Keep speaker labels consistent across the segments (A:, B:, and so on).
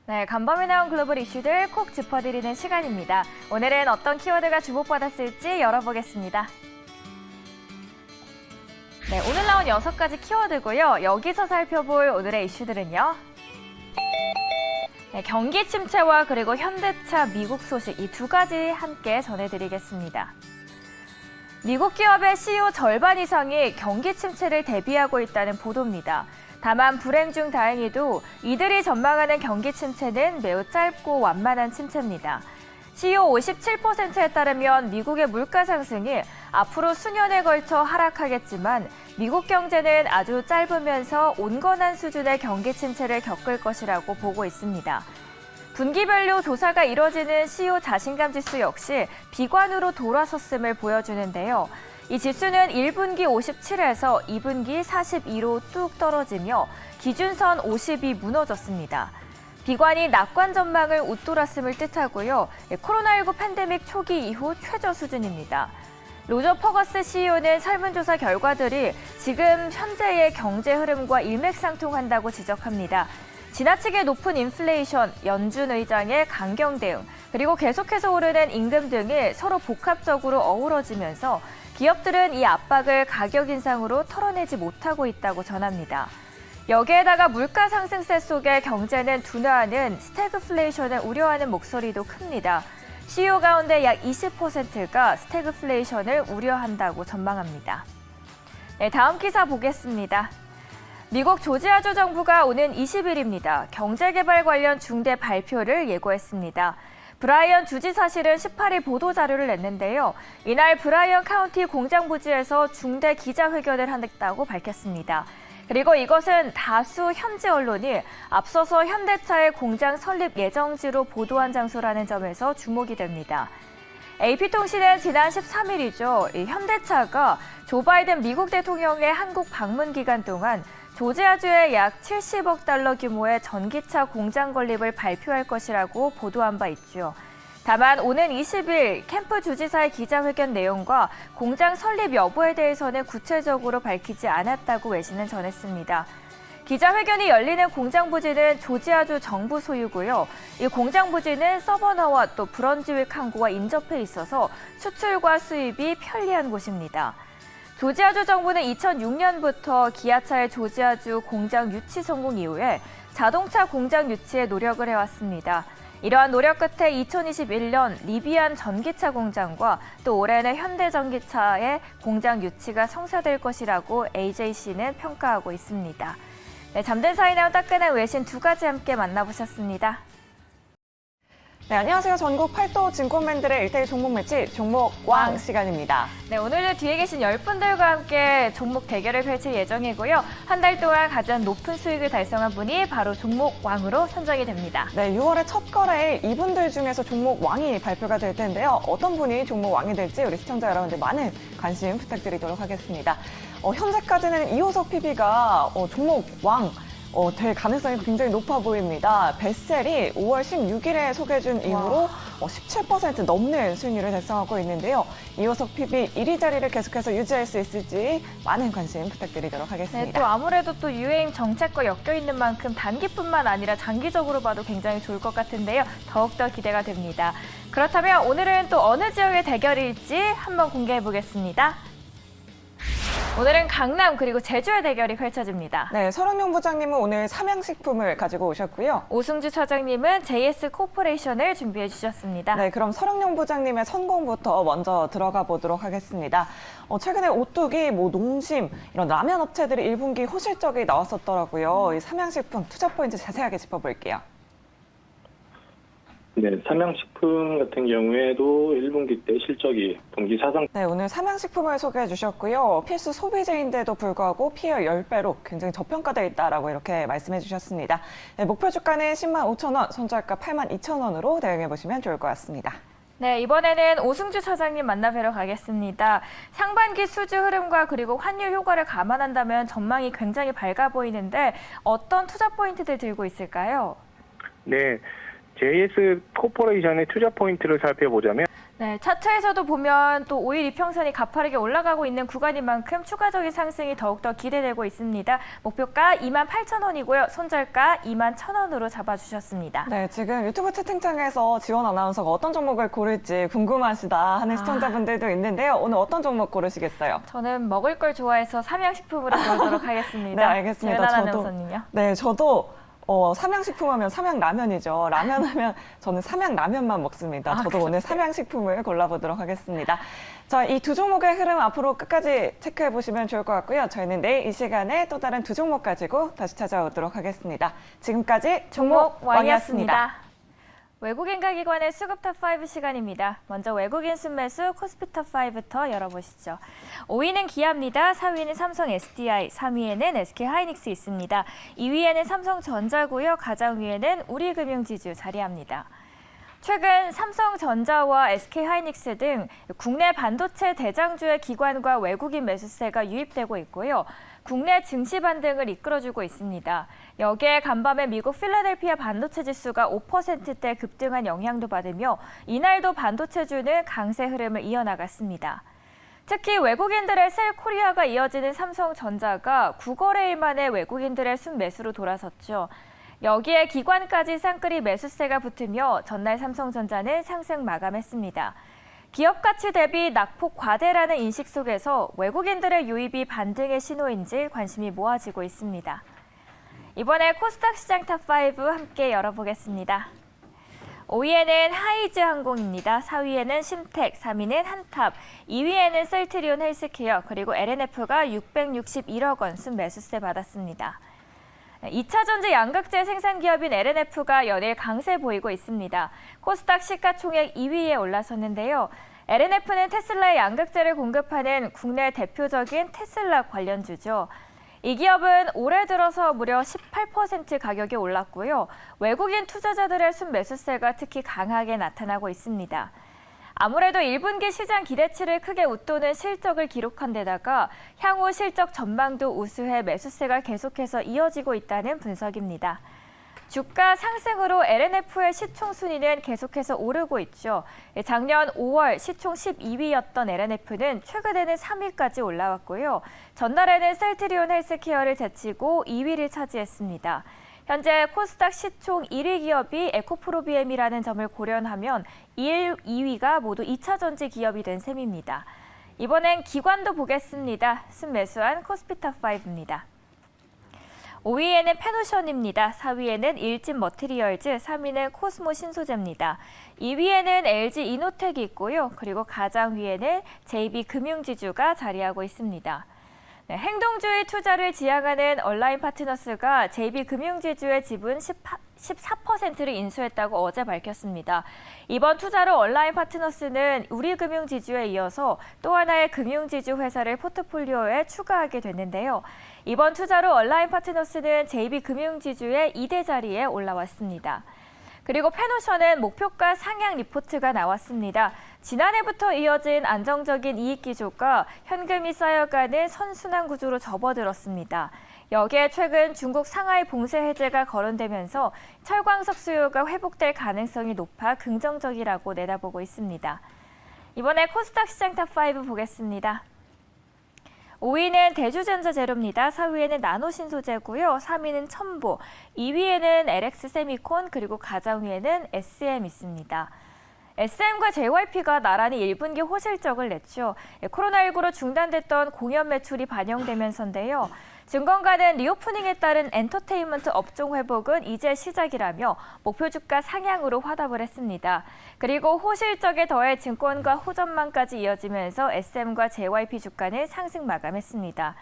A: 네, 간밤에 나온 글로벌 이슈들 콕 짚어드리는 시간입니다. 오늘은 어떤 키워드가 주목받았을지 열어보겠습니다. 네, 오늘 나온 6가지 키워드고요. 여기서 살펴볼 오늘의 이슈들은요. 네, 경기 침체와 그리고 현대차 미국 소식 이 2가지 함께 전해드리겠습니다. 미국 기업의 CEO 절반 이상이 경기 침체를 대비하고 있다는 보도입니다. 다만 불행 중 다행히도 이들이 전망하는 경기 침체는 매우 짧고 완만한 침체입니다. CEO 57%에 따르면 미국의 물가 상승이 앞으로 수년에 걸쳐 하락하겠지만 미국 경제는 아주 짧으면서 온건한 수준의 경기 침체를 겪을 것이라고 보고 있습니다. 분기별로 조사가 이뤄지는 CEO 자신감 지수 역시 비관으로 돌아섰음을 보여주는데요. 이 지수는 1분기 57에서 2분기 42로 뚝 떨어지며 기준선 50이 무너졌습니다. 비관이 낙관 전망을 웃돌았음을 뜻하고요. 코로나19 팬데믹 초기 이후 최저 수준입니다. 로저 퍼거스 CEO는 설문조사 결과들이 지금 현재의 경제 흐름과 일맥상통한다고 지적합니다. 지나치게 높은 인플레이션, 연준 의장의 강경 대응, 그리고 계속해서 오르는 임금 등이 서로 복합적으로 어우러지면서 기업들은 이 압박을 가격 인상으로 털어내지 못하고 있다고 전합니다. 여기에다가 물가 상승세 속에 경제는 둔화하는 스태그플레이션을 우려하는 목소리도 큽니다. CEO 가운데 약 20%가 스태그플레이션을 우려한다고 전망합니다. 네, 다음 기사 보겠습니다. 미국 조지아주 정부가 오는 20일입니다. 경제개발 관련 중대 발표를 예고했습니다. 브라이언 주지사실은 18일 보도자료를 냈는데요. 이날 브라이언 카운티 공장 부지에서 중대 기자회견을 하겠다고 밝혔습니다. 그리고 이것은 다수 현지 언론이 앞서서 현대차의 공장 설립 예정지로 보도한 장소라는 점에서 주목이 됩니다. AP통신은 지난 13일이죠. 현대차가 조 바이든 미국 대통령의 한국 방문 기간 동안 조지아주에 약 70억 달러 규모의 전기차 공장 건립을 발표할 것이라고 보도한 바 있죠. 다만 오는 20일 캠프 주지사의 기자회견 내용과 공장 설립 여부에 대해서는 구체적으로 밝히지 않았다고 외신은 전했습니다. 기자회견이 열리는 공장 부지는 조지아주 정부 소유고요. 이 공장 부지는 서버너와 또 브런즈윅 항구와 인접해 있어서 수출과 수입이 편리한 곳입니다. 조지아주 정부는 2006년부터 기아차의 조지아주 공장 유치 성공 이후에 자동차 공장 유치에 노력을 해왔습니다. 이러한 노력 끝에 2021년 리비안 전기차 공장과 또 올해는 현대전기차의 공장 유치가 성사될 것이라고 AJC는 평가하고 있습니다. 네, 잠든 사이 나온 따끈한 외신 2가지 함께 만나보셨습니다.
B: 네, 안녕하세요. 전국 8도 증권맨들의 1대1 종목 매치 종목 왕 시간입니다.
A: 네, 오늘도 뒤에 계신 10분들과 함께 종목 대결을 펼칠 예정이고요. 한 달 동안 가장 높은 수익을 달성한 분이 바로 종목 왕으로 선정이 됩니다.
B: 네, 6월의 첫 거래일 이분들 중에서 종목 왕이 발표가 될 텐데요. 어떤 분이 종목 왕이 될지 우리 시청자 여러분들 많은 관심 부탁드리도록 하겠습니다. 현재까지는 이호석 PB가 종목 왕 될 가능성이 굉장히 높아 보입니다. 베셀이 5월 16일에 소개해준 이후로 17% 넘는 수익률을 달성하고 있는데요. 이호석 PB 1위 자리를 계속해서 유지할 수 있을지 많은 관심 부탁드리도록 하겠습니다.
A: 네, 또 아무래도 또 유행 정책과 엮여 있는 만큼 단기뿐만 아니라 장기적으로 봐도 굉장히 좋을 것 같은데요. 더욱더 기대가 됩니다. 그렇다면 오늘은 또 어느 지역의 대결일지 한번 공개해 보겠습니다. 오늘은 강남 그리고 제주의 대결이 펼쳐집니다.
B: 네, 서른용 부장님은 오늘 삼양식품을 가지고 오셨고요.
A: 오승주 차장님은 JS 코퍼레이션을 준비해 주셨습니다.
B: 네, 그럼 서른용 부장님의 선공부터 먼저 들어가 보도록 하겠습니다. 최근에 오뚜기, 농심 이런 라면 업체들이 1분기 호실적이 나왔었더라고요. 이 삼양식품 투자 포인트 자세하게 짚어볼게요.
C: 네, 삼양식품 같은 경우에도 1분기 때 실적이 분기 사상.
B: 네, 오늘 삼양식품을 소개해 주셨고요. 필수 소비재인데도 불구하고 PER 10배로 굉장히 저평가되어 있다라고 이렇게 말씀해 주셨습니다. 네, 목표 주가는 10만 5천 원, 손절가 8만 2천 원으로 대응해 보시면 좋을 것 같습니다.
A: 네, 이번에는 오승주 차장님 만나뵈러 가겠습니다. 상반기 수주 흐름과 그리고 환율 효과를 감안한다면 전망이 굉장히 밝아 보이는데 어떤 투자 포인트들 들고 있을까요?
D: 네. JS 코퍼레이션의 투자 포인트를 살펴보자면
A: 네, 차트에서도 보면 또 오일 이평선이 가파르게 올라가고 있는 구간인 만큼 추가적인 상승이 더욱더 기대되고 있습니다. 목표가 28,000원이고요. 손절가 21,000원으로 잡아주셨습니다.
B: 네, 지금 유튜브 채팅창에서 지원 아나운서가 어떤 종목을 고를지 궁금하시다 하는 시청자분들도 있는데요. 오늘 어떤 종목 고르시겠어요?
A: 저는 먹을 걸 좋아해서 삼양식품으로 고르도록 하겠습니다.
B: 네, 알겠습니다.
A: 재현 아나운서님요?
B: 네, 저도 삼양식품 하면 삼양라면이죠. 라면 하면 저는 삼양라면만 먹습니다. 저도 오늘 삼양식품을 골라보도록 하겠습니다. 자, 이 두 종목의 흐름 앞으로 끝까지 체크해 보시면 좋을 것 같고요. 저희는 내일 이 시간에 또 다른 두 종목 가지고 다시 찾아오도록 하겠습니다. 지금까지 종목 왕이었습니다.
A: 외국인 가기관의 수급 탑5 시간입니다. 먼저 외국인 순매수 코스피 탑5부터 열어보시죠. 5위는 기아입니다. 4위는 삼성 SDI, 3위에는 SK 하이닉스 있습니다. 2위에는 삼성전자고요. 가장 위에는 우리금융지주 자리합니다. 최근 삼성전자와 SK 하이닉스 등 국내 반도체 대장주의 기관과 외국인 매수세가 유입되고 있고요. 국내 증시 반등을 이끌어주고 있습니다. 여기에 간밤에 미국 필라델피아 반도체 지수가 5%대 급등한 영향도 받으며 이날도 반도체주는 강세 흐름을 이어나갔습니다. 특히 외국인들의 셀 코리아가 이어지는 삼성전자가 9거래일 만에 외국인들의 순매수로 돌아섰죠. 여기에 기관까지 쌍끌이 매수세가 붙으며 전날 삼성전자는 상승 마감했습니다. 기업 가치 대비 낙폭 과대라는 인식 속에서 외국인들의 유입이 반등의 신호인지 관심이 모아지고 있습니다. 이번에 코스닥 시장 탑5 함께 열어보겠습니다. 5위에는 하이즈 항공입니다. 4위에는 심텍, 3위는 한탑, 2위에는 셀트리온 헬스케어, 그리고 LNF가 661억 원 순매수세 받았습니다. 2차 전지 양극재 생산 기업인 LNF가 연일 강세 보이고 있습니다. 코스닥 시가총액 2위에 올라섰는데요. LNF는 테슬라의 양극재를 공급하는 국내 대표적인 테슬라 관련주죠. 이 기업은 올해 들어서 무려 18% 가격이 올랐고요. 외국인 투자자들의 순매수세가 특히 강하게 나타나고 있습니다. 아무래도 1분기 시장 기대치를 크게 웃도는 실적을 기록한 데다가 향후 실적 전망도 우수해 매수세가 계속해서 이어지고 있다는 분석입니다. 주가 상승으로 LNF의 시총 순위는 계속해서 오르고 있죠. 작년 5월 시총 12위였던 LNF는 최근에는 3위까지 올라왔고요. 전날에는 셀트리온 헬스케어를 제치고 2위를 차지했습니다. 현재 코스닥 시총 1위 기업이 에코프로비엠이라는 점을 고려하면 1, 2위가 모두 2차 전지 기업이 된 셈입니다. 이번엔 기관도 보겠습니다. 순매수한 코스피 탑5입니다. 5위에는 페노션입니다. 4위에는 일진 머티리얼즈, 3위는 코스모 신소재입니다. 2위에는 LG 이노텍이 있고요. 그리고 가장 위에는 JB금융지주가 자리하고 있습니다. 네, 행동주의 투자를 지향하는 얼라인 파트너스가 JB금융지주의 지분 14%를 인수했다고 어제 밝혔습니다. 이번 투자로 얼라인 파트너스는 우리금융지주에 이어서 또 하나의 금융지주 회사를 포트폴리오에 추가하게 됐는데요. 이번 투자로 얼라인 파트너스는 JB금융지주의 2대 자리에 올라왔습니다. 그리고 페노션은 목표가 상향 리포트가 나왔습니다. 지난해부터 이어진 안정적인 이익 기조가 현금이 쌓여가는 선순환 구조로 접어들었습니다. 여기에 최근 중국 상하이 봉쇄 해제가 거론되면서 철광석 수요가 회복될 가능성이 높아 긍정적이라고 내다보고 있습니다. 이번에 코스닥 시장 탑5 보겠습니다. 5위는 대주전자재료입니다. 4위에는 나노신소재고요. 3위는 첨보, 2위에는 LX세미콘, 그리고 가장 위에는 SM 있습니다. SM과 JYP가 나란히 1분기 호실적을 냈죠. 코로나19로 중단됐던 공연 매출이 반영되면서인데요. 증권가는 리오프닝에 따른 엔터테인먼트 업종 회복은 이제 시작이라며 목표 주가 상향으로 화답을 했습니다. 그리고 호실적에 더해 증권가 호전망까지 이어지면서 SM과 JYP 주가는 상승 마감했습니다.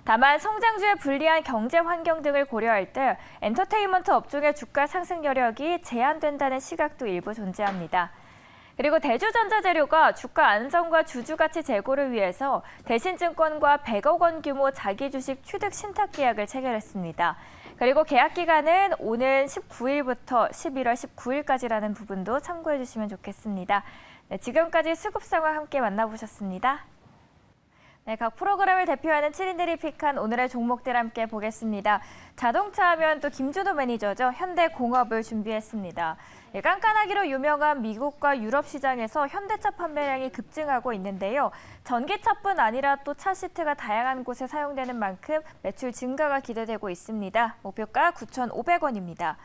A: 다만 성장주의 불리한 경제 환경 등을 고려할 때 엔터테인먼트 업종의 주가 상승 여력이 제한된다는 시각도 일부 존재합니다. 그리고 대주전자재료가 주가 안정과 주주가치 제고를 위해서 대신증권과 100억 원 규모 자기 주식 취득 신탁 계약을 체결했습니다. 그리고 계약 기간은 오는 19일부터 11월 19일까지라는 부분도 참고해 주시면 좋겠습니다. 네, 지금까지 수급 상황 함께 만나보셨습니다. 네, 각 프로그램을 대표하는 7인들이 픽한 오늘의 종목들 함께 보겠습니다. 자동차 하면 또 김준호 매니저죠. 현대공업을 준비했습니다. 예, 깐깐하기로 유명한 미국과 유럽 시장에서 현대차 판매량이 급증하고 있는데요. 전기차뿐 아니라 또 차 시트가 다양한 곳에 사용되는 만큼 매출 증가가 기대되고 있습니다. 목표가 9,500원입니다.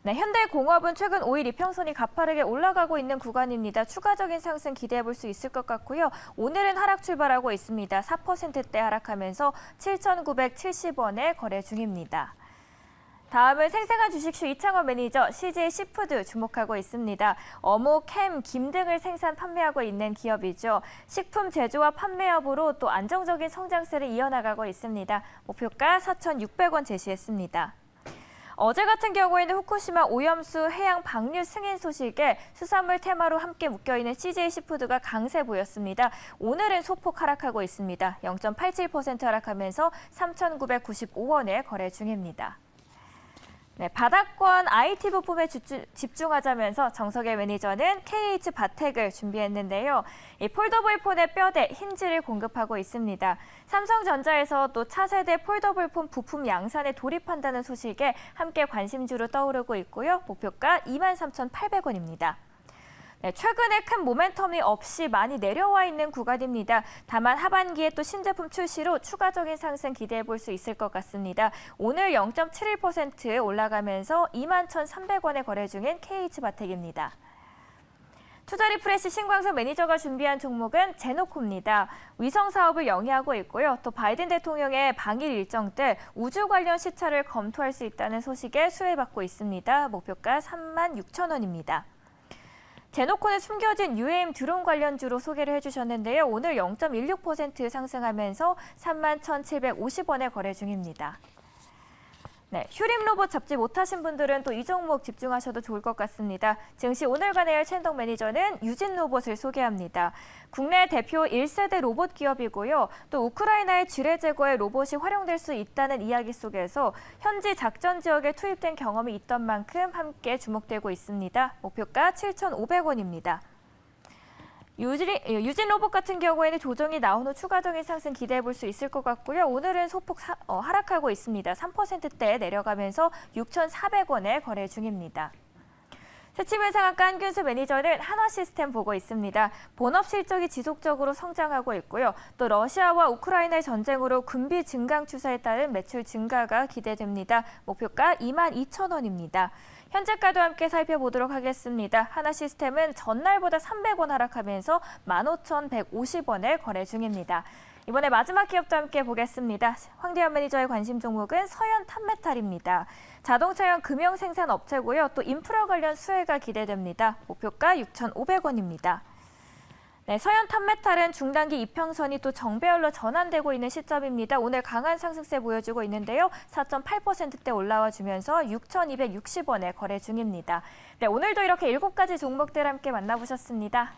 A: 네, 현대공업은 최근 5일 이평선이 가파르게 올라가고 있는 구간입니다. 추가적인 상승 기대해 볼 수 있을 것 같고요. 오늘은 하락 출발하고 있습니다. 4%대 하락하면서 7,970원에 거래 중입니다. 다음은 생생한 주식쇼 이창원 매니저, CJ 시푸드 주목하고 있습니다. 어묵, 햄, 김 등을 생산, 판매하고 있는 기업이죠. 식품 제조와 판매업으로 또 안정적인 성장세를 이어나가고 있습니다. 목표가 4,600원 제시했습니다. 어제 같은 경우에는 후쿠시마 오염수 해양 방류 승인 소식에 수산물 테마로 함께 묶여있는 CJ 시푸드가 강세 보였습니다. 오늘은 소폭 하락하고 있습니다. 0.87% 하락하면서 3,995원에 거래 중입니다. 네, 바닥권 IT 부품에 집중하자면서 정석의 매니저는 KH바텍을 준비했는데요. 이 폴더블 폰의 뼈대, 힌지를 공급하고 있습니다. 삼성전자에서 또 차세대 폴더블 폰 부품 양산에 돌입한다는 소식에 함께 관심주로 떠오르고 있고요. 목표가 23,800원입니다. 네, 최근에 큰 모멘텀이 없이 많이 내려와 있는 구간입니다. 다만 하반기에 또 신제품 출시로 추가적인 상승 기대해 볼 수 있을 것 같습니다. 오늘 0.71% 올라가면서 21,300원에 거래 중인 KH바텍입니다. 투자리프레시 신광석 매니저가 준비한 종목은 제노코입니다. 위성 사업을 영위하고 있고요. 또 바이든 대통령의 방일 일정 때 우주 관련 시차를 검토할 수 있다는 소식에 수혜받고 있습니다. 목표가 36,000원입니다. 제노콘에 숨겨진 UAM 드론 관련주로 소개를 해주셨는데요. 오늘 0.16% 상승하면서 31,750원에 거래 중입니다. 네, 휴림 로봇 잡지 못하신 분들은 또 이 종목 집중하셔도 좋을 것 같습니다. 증시 오늘과 내일 챈동 매니저는 유진 로봇을 소개합니다. 국내 대표 1세대 로봇 기업이고요. 또 우크라이나의 지뢰 제거에 로봇이 활용될 수 있다는 이야기 속에서 현지 작전 지역에 투입된 경험이 있던 만큼 함께 주목되고 있습니다. 목표가 7,500원입니다. 유진 로봇 같은 경우에는 조정이 나온 후 추가적인 상승 기대해 볼 수 있을 것 같고요. 오늘은 소폭 하락하고 있습니다. 3%대 내려가면서 6,400원에 거래 중입니다. 새침을 상한가 한균수 매니저는 한화시스템 보고 있습니다. 본업 실적이 지속적으로 성장하고 있고요. 또 러시아와 우크라이나의 전쟁으로 군비 증강 추세에 따른 매출 증가가 기대됩니다. 목표가 22,000원입니다. 현재가도 함께 살펴보도록 하겠습니다. 하나시스템은 전날보다 300원 하락하면서 15,150원에 거래 중입니다. 이번에 마지막 기업도 함께 보겠습니다. 황대현 매니저의 관심 종목은 서현 탑메탈입니다. 자동차용 금형 생산 업체고요. 또 인프라 관련 수혜가 기대됩니다. 목표가 6,500원입니다. 네, 서현 탑메탈은 중단기 이평선이 또 정배열로 전환되고 있는 시점입니다. 오늘 강한 상승세 보여주고 있는데요. 4.8%대 올라와 주면서 6,260원에 거래 중입니다. 네, 오늘도 이렇게 7가지 종목들 함께 만나보셨습니다.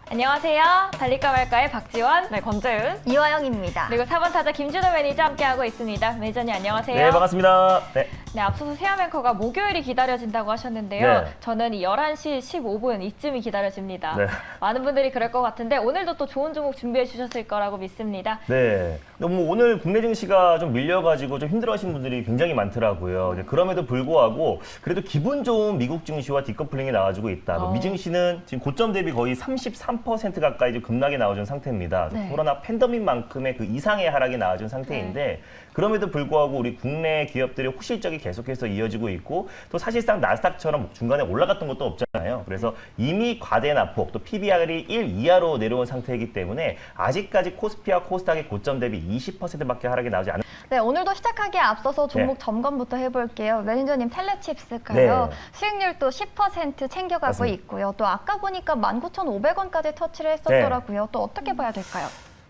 A: 안녕하세요. 달릴까 말까의 박지원,
B: 네, 권재은.
D: 이화영입니다.
A: 그리고 4번 타자 김준호 매니저 함께하고 있습니다. 매니저님 안녕하세요.
E: 네, 반갑습니다. 네.
A: 네, 앞서서 세아 앵커가 목요일이 기다려진다고 하셨는데요.
E: 네.
A: 저는 이 11시 15분 이쯤이 기다려집니다.
E: 네.
A: 많은 분들이 그럴 것 같은데 오늘도 또 좋은 종목 준비해 주셨을 거라고 믿습니다.
E: 네. 너무 오늘 국내 증시가 좀 밀려가지고 좀 힘들어하시는 분들이 굉장히 많더라고요. 네, 그럼에도 불구하고 그래도 기분 좋은 미국 증시와 디커플링이 나와주고 있다. 미 증시는 지금 고점 대비 거의 33% 가까이 좀 급락이 나와준 상태입니다.
A: 네.
E: 코로나 팬데믹만큼의 그 이상의 하락이 나와준 상태인데 그럼에도 불구하고 우리 국내 기업들의 호실적이 계속해서 이어지고 있고 또 사실상 나스닥처럼 중간에 올라갔던 것도 없잖아요. 그래서 이미 과대 낙폭 또 PBR이 1 이하로 내려온 상태이기 때문에 아직까지 코스피와 코스닥의 고점 대비 20%밖에 하락이 나오지 않은.
D: 네, 오늘도 시작하기에 앞서서 종목
E: 네.
D: 점검부터 해볼게요. 매니저님 텔레칩스가요.
E: 네.
D: 수익률도 10% 챙겨가고
E: 맞습니다.
D: 있고요. 또 아까 보니까 19,500원까지 터치를 했었더라고요. 또 어떻게 봐야 될까요?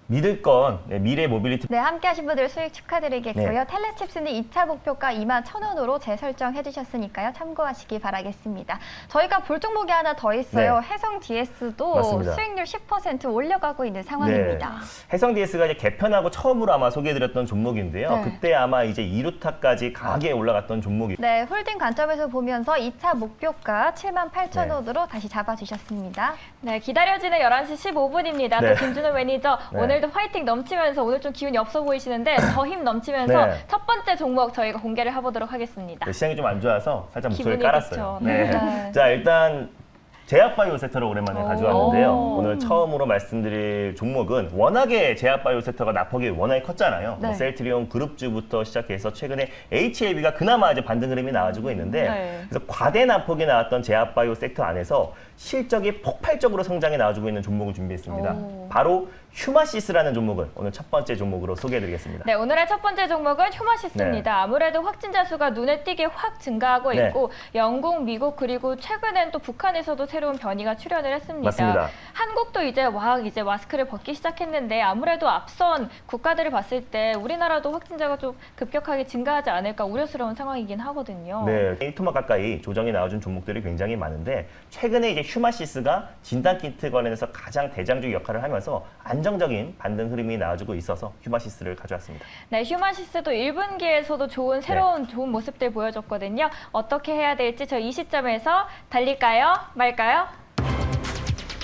E: 믿을 건 미래 모빌리티.
D: 네, 함께 하신 분들 수익 축하드리겠고요.
E: 네.
D: 텔레칩스는 2차 목표가 21,000원으로 재설정해 주셨으니까요. 참고하시기 바라겠습니다. 저희가 볼 종목이 하나 더 있어요.
E: 네.
D: 해성 DS도
E: 맞습니다.
D: 수익률 10% 올려가고 있는 상황입니다.
E: 해성 DS가 이제 개편하고 처음으로 아마 소개해드렸던 종목인데요.
D: 네.
E: 그때 아마 이제 2루타까지 강하게 올라갔던 종목이.
D: 네, 홀딩 관점에서 보면서 2차 목표가 78,000원으로 다시 잡아주셨습니다.
A: 네, 기다려지는 11시 15분입니다.
E: 네.
A: 또 김준호 매니저
E: 네.
A: 오늘도 화이팅 넘치면서 오늘 좀 기운이 없어 보이시는데 더 힘 넘치면서
E: 네.
A: 첫 번째 종목 저희가 공개를 해보도록 하겠습니다.
E: 네, 시장이 좀 안 좋아서 살짝 목소리
A: 기분이
E: 깔았어요.
A: 그쵸.
E: 네.
D: 네.
E: 자, 일단 제약바이오 섹터를 오랜만에 가져왔는데요.
A: 오.
E: 오늘 처음으로 말씀드릴 종목은 워낙에 제약바이오 섹터가 낙폭이 워낙에 컸잖아요.
D: 네.
E: 뭐 셀트리온 그룹주부터 시작해서 최근에 HLB가 그나마 이제 반등 흐름이 나와주고 있는데
B: 네.
E: 그래서 과대 낙폭이 나왔던 제약바이오 섹터 안에서 실적이 폭발적으로 성장해 나와주고 있는 종목을 준비했습니다.
A: 오.
E: 바로 휴마시스라는 종목을 오늘 첫 번째 종목으로 소개해드리겠습니다.
A: 네, 오늘의 첫 번째 종목은 휴마시스입니다.
E: 네.
A: 아무래도 확진자 수가 눈에 띄게 확 증가하고
E: 네.
A: 있고 영국, 미국 그리고 최근엔 또 북한에서도 새로운 변이가 출현을 했습니다.
E: 맞습니다.
A: 한국도 이제 마스크를 벗기 시작했는데 아무래도 앞선 국가들을 봤을 때 우리나라도 확진자가 좀 급격하게 증가하지 않을까 우려스러운 상황이긴 하거든요.
E: 네, 1토막 가까이 조정이 나와준 종목들이 굉장히 많은데 최근에 이제 휴마시스가 진단키트 관련해서 가장 대장주 역할을 하면서 안정적인 반등 흐름이 나와주고 있어서 휴마시스를 가져왔습니다.
A: 네, 휴마시스도 1분기에서도 좋은 모습들 보여줬거든요. 어떻게 해야 될지 저 이 시점에서 달릴까요? 말까요?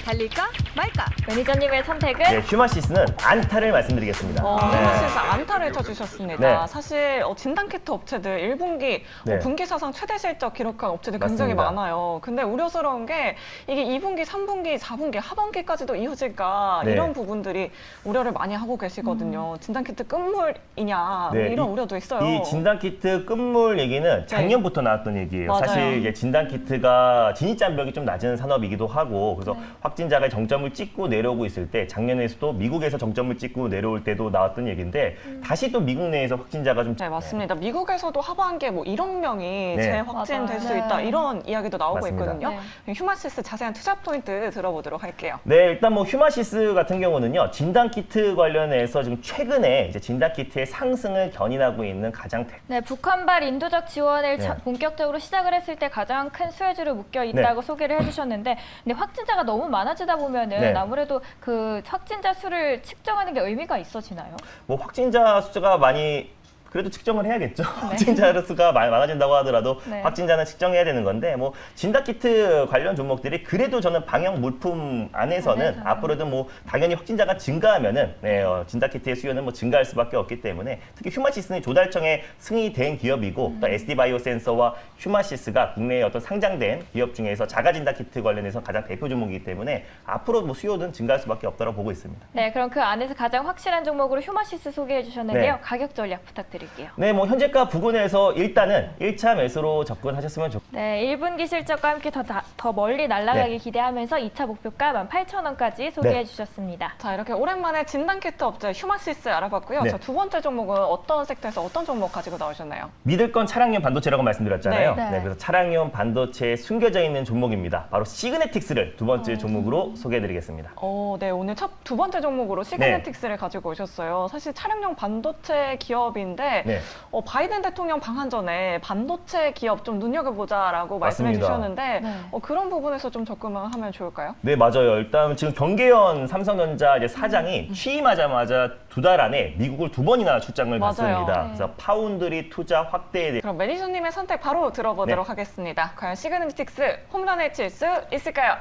A: 달릴까? 말까? 매니저님의 선택은?
E: 네, 휴마시스는 안타를 말씀드리겠습니다.
B: 휴마시스 안타를 쳐주셨습니다.
E: 네.
B: 사실 진단키트 업체들 1분기
E: 네.
B: 분기 사상 최대 실적 기록한 업체들 굉장히
E: 맞습니다.
B: 많아요. 근데 우려스러운 게 이게 2분기, 3분기, 4분기, 하반기까지도 이어질까
E: 네.
B: 이런 부분들이 우려를 많이 하고 계시거든요. 진단키트 끝물이냐
E: 네,
B: 이런
E: 이-
B: 우려도 있어요.
E: 이 진단키트 끝물 얘기는 작년부터 나왔던 얘기예요.
B: 맞아요.
E: 사실 이제 진단키트가 진입장벽이 좀 낮은 산업이기도 하고 그래서
B: 네.
E: 확진자가 정점을 찍고 내려오고 있을 때 작년에서도 미국에서 정점을 찍고 내려올 때도 나왔던 얘기인데 다시 또 미국 내에서 확진자가 좀
B: 네, 맞습니다. 미국에서도 하반기에 뭐 1억 명이
E: 네.
B: 재확진될 수
D: 맞아요.
B: 있다
D: 네.
B: 이런 이야기도 나오고
E: 맞습니다.
B: 있거든요. 휴마시스 자세한 투자 포인트 들어보도록 할게요.
E: 네, 일단 뭐 휴마시스 같은 경우는요, 진단키트 관련해서 지금 최근에 이제 진단키트의 상승을 견인하고 있는 가장
A: 네, 북한발 인도적 지원을
E: 네.
A: 본격적으로 시작을 했을 때 가장 큰 수혜주로 묶여 있다고 소개를 해주셨는데, 근데 확진자가 너무 많아지다 보면은
E: 네.
A: 아무래도 그 확진자 수를 측정하는 게 의미가 있어지나요?
E: 뭐 확진자 숫자가 많이 그래도 측정을 해야겠죠. 확진자 수가 많아진다고 하더라도
A: 네.
E: 확진자는 측정해야 되는 건데 뭐 진단키트 관련 종목들이 그래도 저는 방역 물품 안에서는 앞으로도 뭐 당연히 확진자가 증가하면은 진단키트의 수요는 뭐 증가할 수밖에 없기 때문에 특히 휴마시스는 조달청에 승인된 기업이고 또 SD바이오센서와 휴마시스가 국내에 어떤 상장된 기업 중에서 자가 진단키트 관련해서 가장 대표 종목이기 때문에 앞으로 뭐 수요는 증가할 수밖에 없다고 보고 있습니다.
A: 네, 그럼 그 안에서 가장 확실한 종목으로 휴마시스 소개해 주셨는데요.
E: 네.
A: 가격 전략 부탁드릴게요.
E: 네, 뭐 현재가 부근에서 일단은 1차 매수로 접근하셨으면 좋겠습니다.
A: 네, 1분기 실적과 함께 더 멀리 날아가기
E: 네.
A: 기대하면서 2차 목표가 18,000원까지 소개해 주셨습니다.
B: 자, 이렇게 오랜만에 진단키트 업체 휴마시스 알아봤고요.
E: 네.
B: 자, 두 번째 종목은 어떤 섹터에서 어떤 종목 가지고 나오셨나요?
E: 믿을 건 차량용 반도체라고 말씀드렸잖아요.
D: 네. 네.
E: 그래서 차량용 반도체에 숨겨져 있는 종목입니다. 바로 시그네틱스를 두 번째 종목으로 소개해드리겠습니다.
B: 네, 오늘 두 번째 종목으로 시그네틱스를 가지고 오셨어요. 사실 차량용 반도체 기업인데
E: 네.
B: 바이든 대통령 방한 전에 반도체 기업 좀 눈여겨보자라고 말씀해
E: 맞습니다.
B: 주셨는데
D: 네.
B: 그런 부분에서 좀 접근을 하면 좋을까요?
E: 네, 맞아요. 일단 지금 경계현 삼성전자 이제 사장이 취임하자마자 두 달 안에 미국을 2번이나 출장을
B: 맞아요.
E: 갔습니다.
D: 네.
E: 그래서 파운드리 투자 확대에 대해
B: 그럼 매니저님의 선택 바로 들어보도록
E: 네.
B: 하겠습니다. 과연 시그네틱스 홈런을 칠 수 있을까요?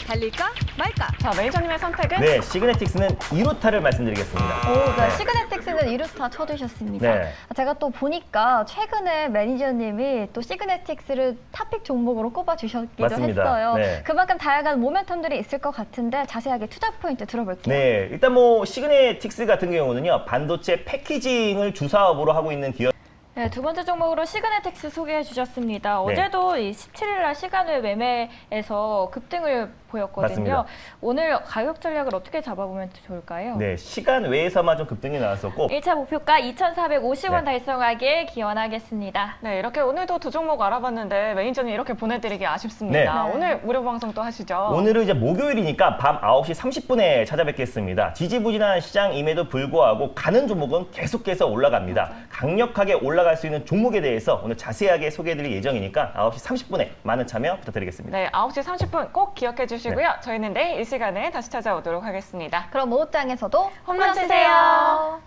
A: 달릴까? 말까?
B: 자, 매니저님의 선택은?
E: 네, 시그네틱스는 2루타를 말씀드리겠습니다.
D: 네.
E: 네.
D: 시그네틱스는 2루타 쳐주셨습니다.
E: 네.
D: 제가 또 보니까 최근에 매니저님이 또 시그네틱스를 탑픽 종목으로 꼽아주셨기도
E: 맞습니다.
D: 했어요.
E: 네.
D: 그만큼 다양한 모멘텀들이 있을 것 같은데 자세하게 투자 포인트 들어볼게요.
E: 네, 일단 뭐 시그네틱스 같은 경우는요, 반도체 패키징을 주사업으로 하고 있는 기업.
A: 네, 두 번째 종목으로 시그네틱스 소개해 주셨습니다.
E: 네.
A: 어제도 이 17일 날 시간외 매매에서 급등을 보였거든요.
E: 맞습니다.
A: 오늘 가격 전략을 어떻게 잡아보면 좋을까요?
E: 네, 시간 외에서만 좀 급등이 나왔었고
A: 1차 목표가 2,450원
E: 네.
A: 달성하길 기원하겠습니다.
B: 네, 이렇게 오늘도 두 종목 알아봤는데 매니저님 이렇게 보내드리기 아쉽습니다.
D: 네.
B: 오늘 무료 방송 또 하시죠?
E: 오늘은 이제 목요일이니까 밤 9시 30분에 찾아뵙겠습니다. 지지부진한 시장임에도 불구하고 가는 종목은 계속해서 올라갑니다. 강력하게 올라갈 수 있는 종목에 대해서 오늘 자세하게 소개해드릴 예정이니까 9시 30분에 많은 참여 부탁드리겠습니다.
B: 네, 9시 30분 꼭 기억해 주시고요.
E: 네.
B: 저희는 내일 이 시간에 다시 찾아오도록 하겠습니다.
D: 그럼 모읍장에서도
A: 홈런 치세요.